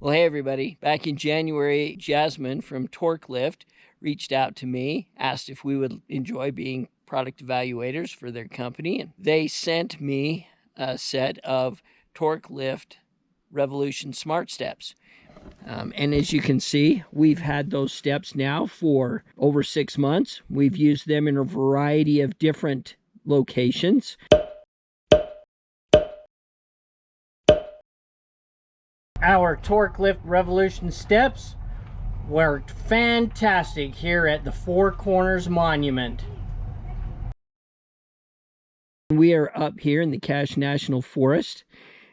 Well, hey everybody, back in January, Jasmine from Torklift reached out to me, asked if we would enjoy being product evaluators for their company, and they sent me a set of Torklift Revolution Smartsteps. And as you can see, we've had those steps now for over 6 months. We've used them in a variety of different locations. Our Torklift Revolution Steps worked fantastic here at the Four Corners Monument. We are up here in the Cache National Forest.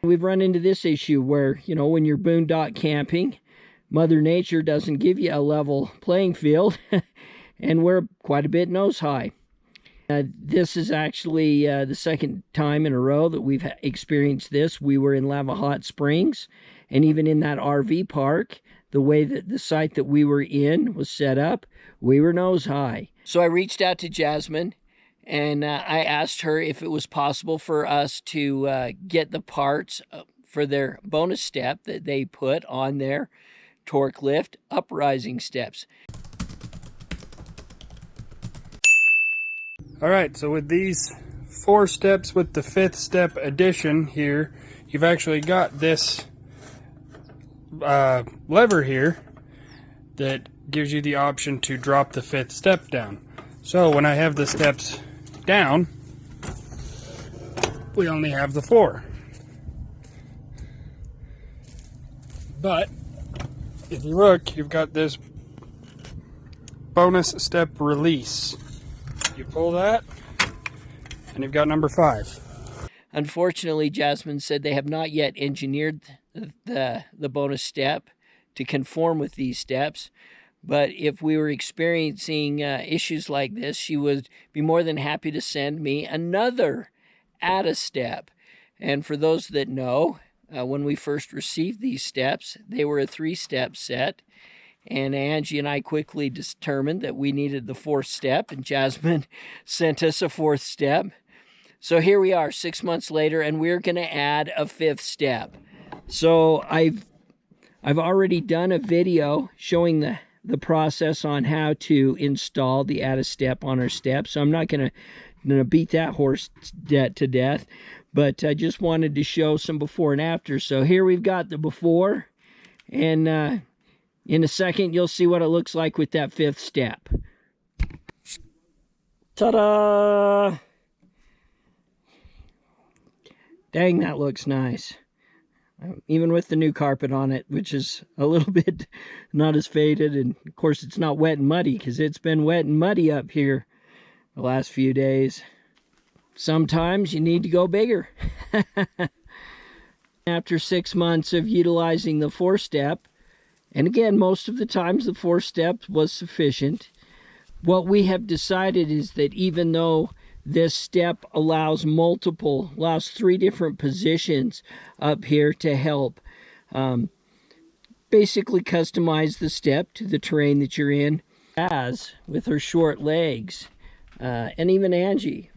We've run into this issue where, when you're boondock camping, Mother Nature doesn't give you a level playing field, and we're quite a bit nose high. This is actually the second time in a row that we've experienced this. We were in Lava Hot Springs, and even in that RV park, the way that the site that we were in was set up, we were nose high. So I reached out to Jasmine, and I asked her if it was possible for us to get the parts for their bonus step that they put on their Torklift Uprising Steps. All right, so with these 4 steps with the 5th step addition here, you've actually got this lever here that gives you the option to drop the 5th step down. So when I have the steps down, we only have the 4. But if you look, you've got this bonus step release. You pull that, and you've got number 5. Unfortunately, Jasmine said they have not yet engineered the bonus step to conform with these steps. But if we were experiencing issues like this, she would be more than happy to send me another add-a step. And for those that know, when we first received these steps, they were a 3-step set. And Angie and I quickly determined that we needed the 4th step, and Jasmine sent us a 4th step. So here we are 6 months later, and we're going to add a 5th step. So I've already done a video showing the process on how to install the add a step on our step. So I'm not going to beat that horse to death, but I just wanted to show some before and after. So here we've got the before, and in a second, you'll see what it looks like with that 5th step. Ta-da! Dang, that looks nice. Even with the new carpet on it, which is a little bit not as faded. And, of course, it's not wet and muddy because it's been wet and muddy up here the last few days. Sometimes you need to go bigger. After 6 months of utilizing the 4-step, and again, most of the times the 4 steps was sufficient. What we have decided is that even though this step allows 3 different positions up here to help basically customize the step to the terrain that you're in, as with her short legs. And even Angie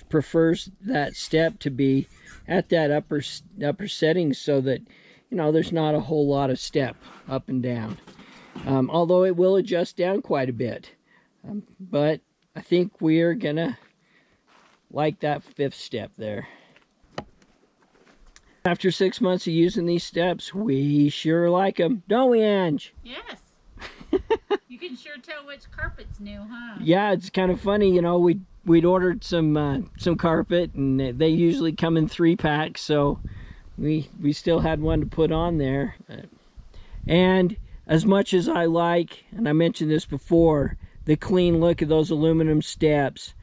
prefers that step to be at that upper setting so that there's not a whole lot of step up and down. Although it will adjust down quite a bit. But I think we're gonna like that 5th step there. After 6 months of using these steps, we sure like them. Don't we, Ange? Yes. You can sure tell which carpet's new, huh? Yeah, it's kind of funny, we'd ordered some carpet, and they usually come in 3-packs, so we still had one to put on there. And as much as I like, and I mentioned this before, the clean look of those aluminum steps,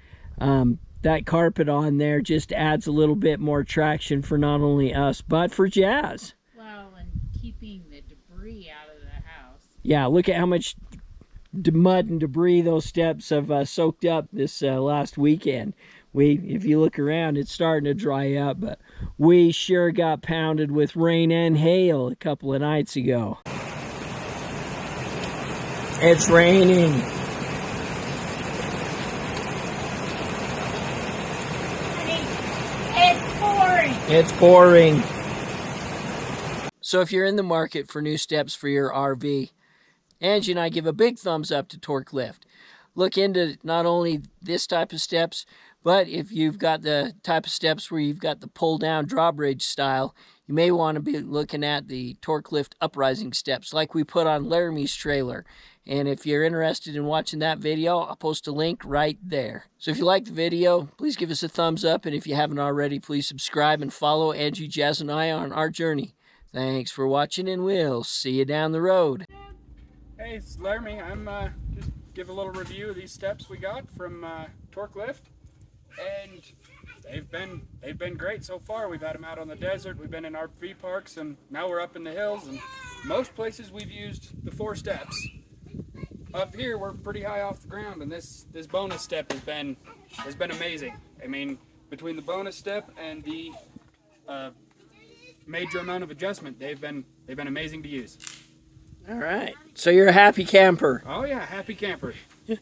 that carpet on there just adds a little bit more traction for not only us, but for Jazz. Well, and keeping the debris out of the house. Yeah, look at how much mud and debris those steps have soaked up this last weekend. If you look around, it's starting to dry up, but we sure got pounded with rain and hail a couple of nights ago. It's raining. It's pouring. It's pouring. So if you're in the market for new steps for your RV, Angie and I give a big thumbs up to Torklift. Look into not only this type of steps, but if you've got the type of steps where you've got the pull-down drawbridge style, you may want to be looking at the Torklift Uprising Steps like we put on Laramie's trailer. And if you're interested in watching that video, I'll post a link right there. So if you like the video, please give us a thumbs up. And if you haven't already, please subscribe and follow Angie, Jazz, and I on our journey. Thanks for watching, and we'll see you down the road. Hey, it's Laramie. I'm just give a little review of these steps we got from Torklift, and they've been great so far. We've had them out on the desert, we've been in RV parks, and now we're up in the hills. And most places we've used the 4 steps. Up here we're pretty high off the ground, and this bonus step has been amazing. I mean, between the bonus step and the major amount of adjustment, they've been amazing to use. All right. So you're a happy camper. Oh yeah, happy camper.